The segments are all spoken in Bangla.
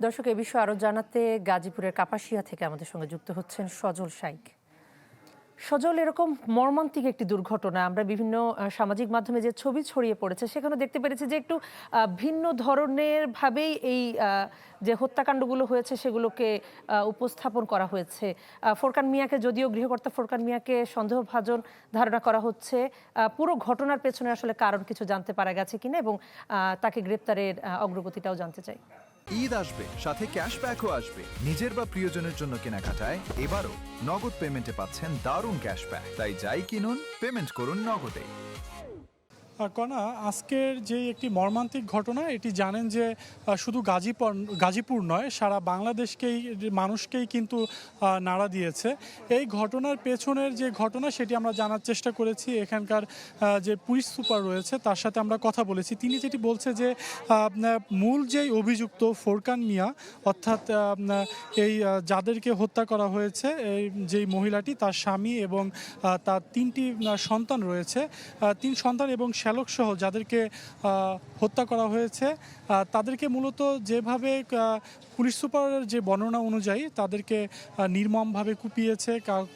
দর্শক, এ বিষয়ে আরো জানাতে গাজীপুরের কাপাসিয়া থেকে আমাদের সঙ্গে যুক্ত হচ্ছেন সজল শাইক। সজল, এরকম মর্মান্তিক একটি দুর্ঘটনা আমরা বিভিন্ন সামাজিক মাধ্যমে যে ছবি ছড়িয়ে পড়েছে সেখানে দেখতে পেরেছি যে একটু ভিন্ন ধরনের ভাবেই এই যে হত্যাকাণ্ডগুলো হয়েছে সেগুলোকে উপস্থাপন করা হয়েছে। ফোরকান মিয়াকে, যদিও গৃহকর্তা ফোরকান মিয়াকে সন্দেহভাজন ধারণা করা হচ্ছে, পুরো ঘটনার পেছনে আসলে কারণ কিছু জানতে পারা গেছে কিনা এবং তাকে গ্রেপ্তারের অগ্রগতিটাও জানতে চাই। ঈদ আসবে, সাথে ক্যাশব্যাকও আসবে। নিজের বা প্রিয়জনের জন্য কেনাকাটায় এবারও নগদ পেমেন্টে পাচ্ছেন দারুণ ক্যাশব্যাক। তাই যাই কিনুন, পেমেন্ট করুন নগদে। কণা, আজকের যে একটি মর্মান্তিক ঘটনা, এটি জানেন যে শুধু গাজীপুর নয়, সারা বাংলাদেশকেই, মানুষকেই কিন্তু নাড়া দিয়েছে। এই ঘটনার পেছনের যে ঘটনা সেটি আমরা জানার চেষ্টা করেছি। এখানকার যে পুলিশ সুপার রয়েছে তার সাথে আমরা কথা বলেছি। তিনি যেটি বলছে যে মূল যেই অভিযুক্ত ফোরকান মিয়া, অর্থাৎ এই যাদেরকে হত্যা করা হয়েছে, এই যেই মহিলাটি, তার স্বামী এবং তার 3টি সন্তান রয়েছে, 3 সন্তান এবং শ্যালক সহ যাদেরকে হত্যা করা হয়েছে, তাদেরকে মূলত যেভাবে পুলিশ সুপারের যে বর্ণনা অনুযায়ী তাদেরকে নির্মমভাবে কুপিয়েছে,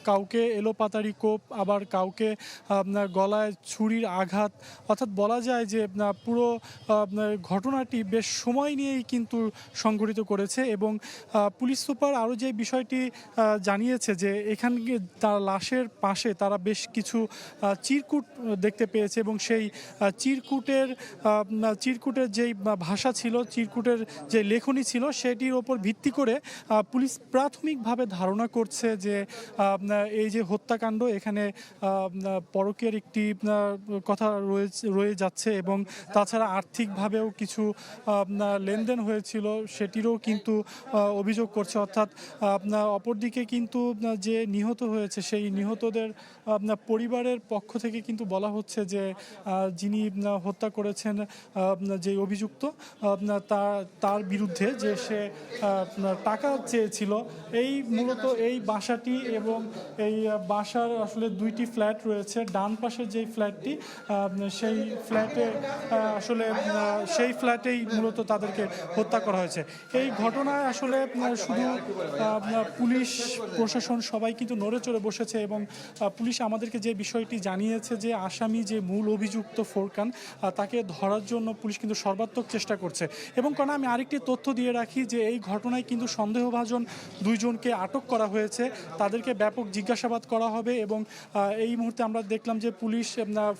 কাউকে এলোপাতাড়ি কোপ, আবার কাউকে গলায় ছুরির আঘাত। অর্থাৎ বলা যায় যে পুরো ঘটনাটি বেশ সময় নিয়েই কিন্তু সংঘটিত করেছে। এবং পুলিশ সুপার আরও যে বিষয়টি জানিয়েছে যে এখানে তার লাশের পাশে তারা বেশ কিছু চিরকুট দেখতে পেয়েছে এবং সেই চিরকুটের যেই ভাষা ছিল, চিরকুটের যে লেখনী ছিল, সেটির ওপর ভিত্তি করে পুলিশ প্রাথমিকভাবে ধারণা করছে যে এই যে হত্যাকাণ্ড, এখানে পরকীয়ার একটি কথা রয়ে যাচ্ছে এবং তাছাড়া আর্থিকভাবেও কিছু লেনদেন হয়েছিল সেটিরও কিন্তু অভিযোগ করছে। অর্থাৎ অপরদিকে কিন্তু যে নিহত হয়েছে সেই নিহতদের পরিবারের পক্ষ থেকে কিন্তু বলা হচ্ছে যে যিনি হত্যা করেছেন, যে অভিযুক্ত, তার বিরুদ্ধে যে সে টাকা চেয়েছিল। এই মূলত এই বাসাটি এবং এই বাসার আসলে 2টি ফ্ল্যাট রয়েছে। ডান পাশের যেই ফ্ল্যাটটি, সেই ফ্ল্যাটে আসলে সেই ফ্ল্যাটেই মূলত তাদেরকে হত্যা করা হয়েছে। এই ঘটনায় আসলে শুধু পুলিশ প্রশাসন সবাই কিন্তু নড়ে চড়ে বসেছে এবং পুলিশ আমাদেরকে যে বিষয়টি জানিয়েছে যে আসামি যে মূল অভিযুক্ত ফোরকান, তাকে ধরার জন্য পুলিশ কিন্তু সর্বাত্মক চেষ্টা করছে। এবং কারণ আমি আরেকটি তথ্য দিয়ে রাখি যে এই ঘটনায় কিন্তু সন্দেহভাজন 2 জনকে আটক করা হয়েছে, তাদেরকে ব্যাপক জিজ্ঞাসাবাদ করা হবে। এবং এই মুহূর্তে আমরা দেখলাম যে পুলিশ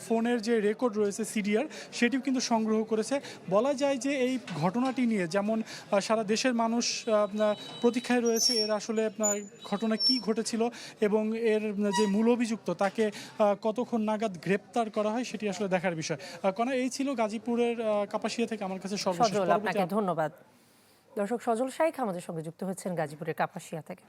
ফোনের যে রেকর্ড রয়েছে, সিডিআর, সেটিও কিন্তু সংগ্রহ করেছে। বলা যায় যে এই ঘটনাটি নিয়ে যেমন সারা দেশের মানুষ প্রতীক্ষায় রয়েছে এর আসলে ঘটনা কি ঘটেছিল এবং এর যে মূল অভিযুক্ত তাকে কতক্ষণ নাগাদ গ্রেপ্তার করা হয় সেটি আসলে দেখার বিষয়। কারণ এই ছিল গাজীপুরের কাপাসিয়া থেকে আমার কাছে সর্বশেষ। সজল, আপনাকে ধন্যবাদ। দর্শক, সজল শাইক আমাদের সঙ্গে যুক্ত হচ্ছেন গাজীপুরের কাপাসিয়া থেকে।